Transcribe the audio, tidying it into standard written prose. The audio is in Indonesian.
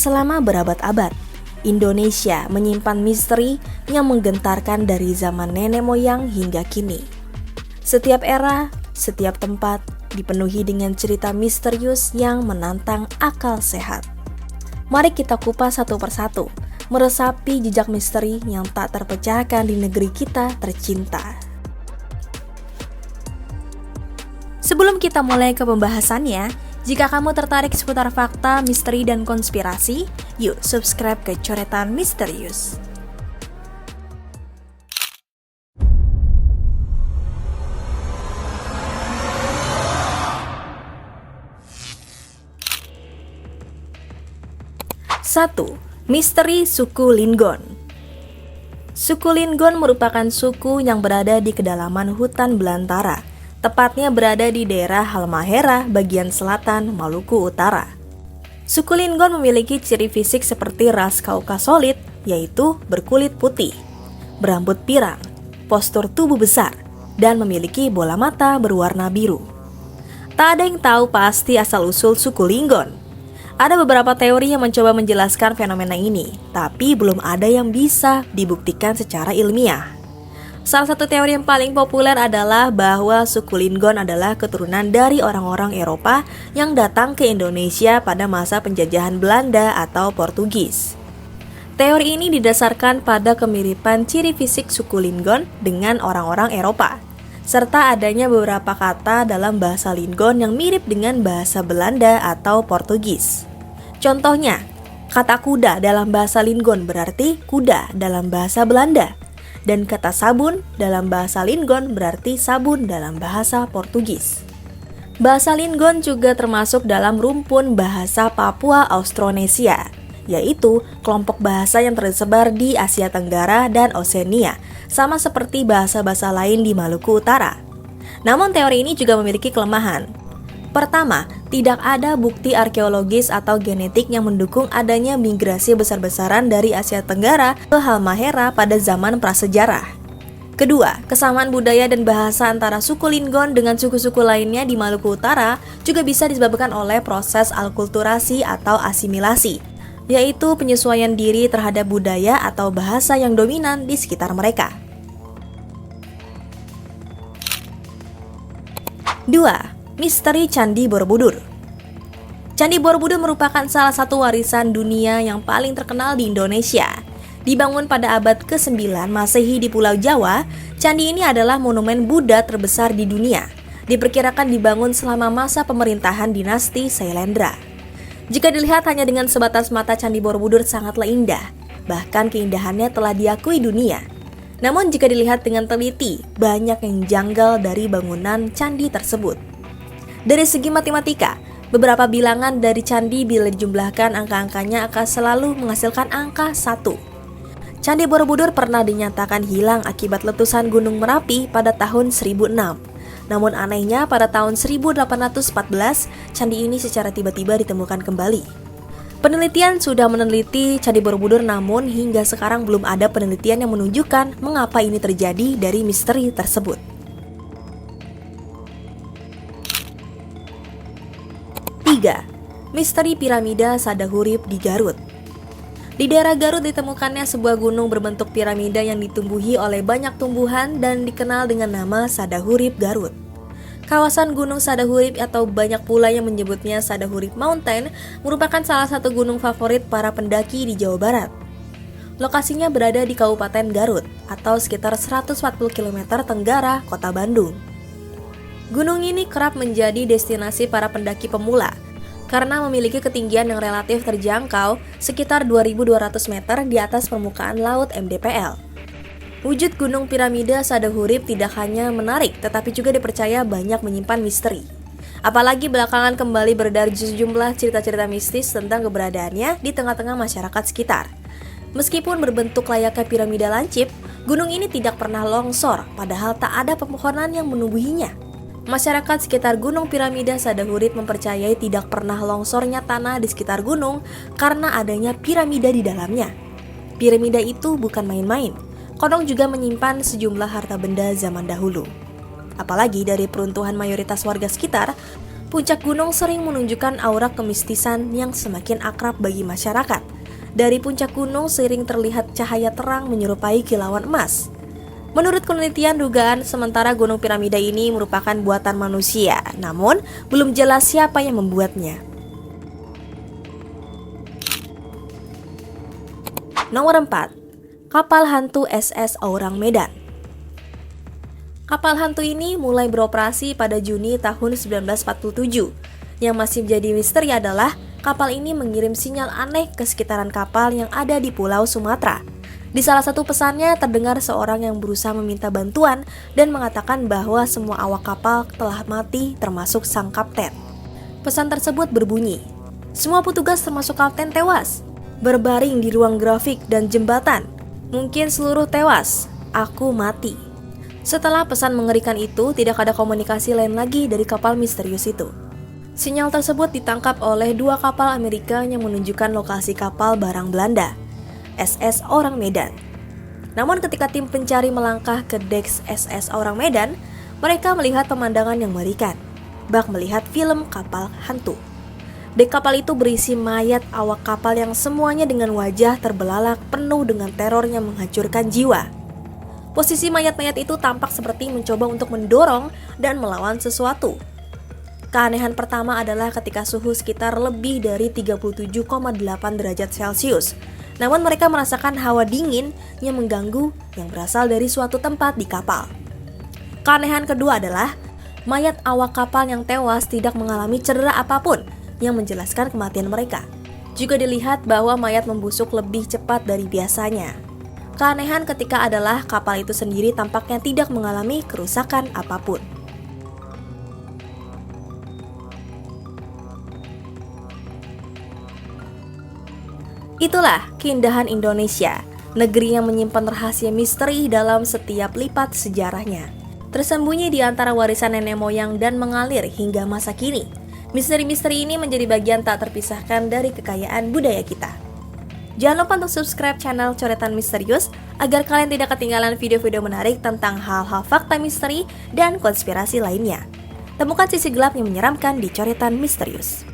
Selama berabad-abad, Indonesia menyimpan misteri yang menggentarkan dari zaman nenek moyang hingga kini. Setiap era, setiap tempat dipenuhi dengan cerita misterius yang menantang akal sehat. Mari kita kupas satu persatu, meresapi jejak misteri yang tak terpecahkan di negeri kita tercinta. Sebelum kita mulai ke pembahasannya, jika kamu tertarik seputar fakta, misteri, dan konspirasi, yuk subscribe ke Coretan Misterius. Satu, misteri suku Lingon. Suku Lingon merupakan suku yang berada di kedalaman hutan belantara, tepatnya berada di daerah Halmahera, bagian selatan Maluku Utara. Suku Lingon memiliki ciri fisik seperti ras Kaukasoid, yaitu berkulit putih, berambut pirang, postur tubuh besar, dan memiliki bola mata berwarna biru. Tak ada yang tahu pasti asal-usul suku Lingon. Ada beberapa teori yang mencoba menjelaskan fenomena ini, tapi belum ada yang bisa dibuktikan secara ilmiah. Salah satu teori yang paling populer adalah bahwa suku Lingon adalah keturunan dari orang-orang Eropa yang datang ke Indonesia pada masa penjajahan Belanda atau Portugis. Teori ini didasarkan pada kemiripan ciri fisik suku Lingon dengan orang-orang Eropa, serta adanya beberapa kata dalam bahasa Lingon yang mirip dengan bahasa Belanda atau Portugis. Contohnya, kata kuda dalam bahasa Lingon berarti kuda dalam bahasa Belanda, dan kata sabun dalam bahasa Lingon berarti sabun dalam bahasa Portugis. Bahasa Lingon juga termasuk dalam rumpun bahasa Papua Austronesia, yaitu kelompok bahasa yang tersebar di Asia Tenggara dan Oseania, sama seperti bahasa-bahasa lain di Maluku Utara. Namun teori ini juga memiliki kelemahan. Pertama, tidak ada bukti arkeologis atau genetik yang mendukung adanya migrasi besar-besaran dari Asia Tenggara ke Halmahera pada zaman prasejarah. Kedua, kesamaan budaya dan bahasa antara suku Lingon dengan suku-suku lainnya di Maluku Utara juga bisa disebabkan oleh proses alkulturasi atau asimilasi, yaitu penyesuaian diri terhadap budaya atau bahasa yang dominan di sekitar mereka. 2. Misteri Candi Borobudur. Candi Borobudur merupakan salah satu warisan dunia yang paling terkenal di Indonesia. Dibangun pada abad ke-9 Masehi di Pulau Jawa, candi ini adalah monumen Buddha terbesar di dunia. Diperkirakan dibangun selama masa pemerintahan dinasti Sailendra. Jika dilihat hanya dengan sebatas mata, Candi Borobudur sangatlah indah. Bahkan keindahannya telah diakui dunia. Namun jika dilihat dengan teliti, banyak yang janggal dari bangunan candi tersebut. Dari segi matematika, beberapa bilangan dari candi bila dijumlahkan angka-angkanya akan selalu menghasilkan angka 1. Candi Borobudur pernah dinyatakan hilang akibat letusan Gunung Merapi pada tahun 1006. Namun anehnya pada tahun 1814, candi ini secara tiba-tiba ditemukan kembali. Penelitian sudah meneliti Candi Borobudur, namun hingga sekarang belum ada penelitian yang menunjukkan mengapa ini terjadi dari misteri tersebut. 3. Misteri Piramida Sadahurip di Garut. Di daerah Garut ditemukannya sebuah gunung berbentuk piramida yang ditumbuhi oleh banyak tumbuhan dan dikenal dengan nama Sadahurip Garut. Kawasan Gunung Sadahurip atau banyak pula yang menyebutnya Sadahurip Mountain merupakan salah satu gunung favorit para pendaki di Jawa Barat. Lokasinya berada di Kabupaten Garut atau sekitar 140 km tenggara kota Bandung. Gunung ini kerap menjadi destinasi para pendaki pemula karena memiliki ketinggian yang relatif terjangkau sekitar 2.200 meter di atas permukaan laut MDPL. Wujud gunung piramida Sadahurip tidak hanya menarik, tetapi juga dipercaya banyak menyimpan misteri. Apalagi belakangan kembali beredar sejumlah cerita-cerita mistis tentang keberadaannya di tengah-tengah masyarakat sekitar. Meskipun berbentuk layaknya piramida lancip, gunung ini tidak pernah longsor, padahal tak ada pepohonan yang menumbuhinya. Masyarakat sekitar Gunung Piramida Sadahurip mempercayai tidak pernah longsornya tanah di sekitar gunung karena adanya piramida di dalamnya. Piramida itu bukan main-main. Kodong juga menyimpan sejumlah harta benda zaman dahulu. Apalagi dari peruntuhan mayoritas warga sekitar, Puncak gunung sering menunjukkan aura kemistisan yang semakin akrab bagi masyarakat. Dari puncak gunung sering terlihat cahaya terang menyerupai kilauan emas. Menurut penelitian, dugaan sementara gunung piramida ini merupakan buatan manusia, namun belum jelas siapa yang membuatnya. Nomor 4. Kapal hantu SS Aurang Medan. Kapal hantu ini mulai beroperasi pada Juni tahun 1947. Yang masih menjadi misteri adalah kapal ini mengirim sinyal aneh ke sekitaran kapal yang ada di Pulau Sumatera. Di salah satu pesannya terdengar seorang yang berusaha meminta bantuan dan mengatakan bahwa semua awak kapal telah mati termasuk sang kapten. Pesan tersebut berbunyi, "Semua petugas termasuk kapten tewas, berbaring di ruang grafik dan jembatan. Mungkin seluruh tewas, aku mati." Setelah pesan mengerikan itu, tidak ada komunikasi lain lagi dari kapal misterius itu. Sinyal tersebut ditangkap oleh 2 kapal Amerika yang menunjukkan lokasi kapal barang Belanda, SS Aurang Medan. Namun ketika tim pencari melangkah ke dek SS Aurang Medan, mereka melihat pemandangan yang mengerikan, bak melihat film kapal hantu. Dek kapal itu berisi mayat awak kapal yang semuanya dengan wajah terbelalak penuh dengan teror yang menghancurkan jiwa. Posisi mayat-mayat itu tampak seperti mencoba untuk mendorong dan melawan sesuatu. Keanehan pertama adalah ketika suhu sekitar lebih dari 37,8 derajat Celcius. Namun mereka merasakan hawa dingin yang mengganggu yang berasal dari suatu tempat di kapal. Keanehan kedua adalah mayat awak kapal yang tewas tidak mengalami cedera apapun yang menjelaskan kematian mereka. Juga dilihat bahwa mayat membusuk lebih cepat dari biasanya. Keanehan ketiga adalah kapal itu sendiri tampaknya tidak mengalami kerusakan apapun. Itulah keindahan Indonesia, negeri yang menyimpan rahasia misteri dalam setiap lipat sejarahnya. Tersembunyi di antara warisan nenek moyang dan mengalir hingga masa kini. Misteri-misteri ini menjadi bagian tak terpisahkan dari kekayaan budaya kita. Jangan lupa untuk subscribe channel Coretan Misterius agar kalian tidak ketinggalan video-video menarik tentang hal-hal fakta misteri dan konspirasi lainnya. Temukan sisi gelap yang menyeramkan di Coretan Misterius.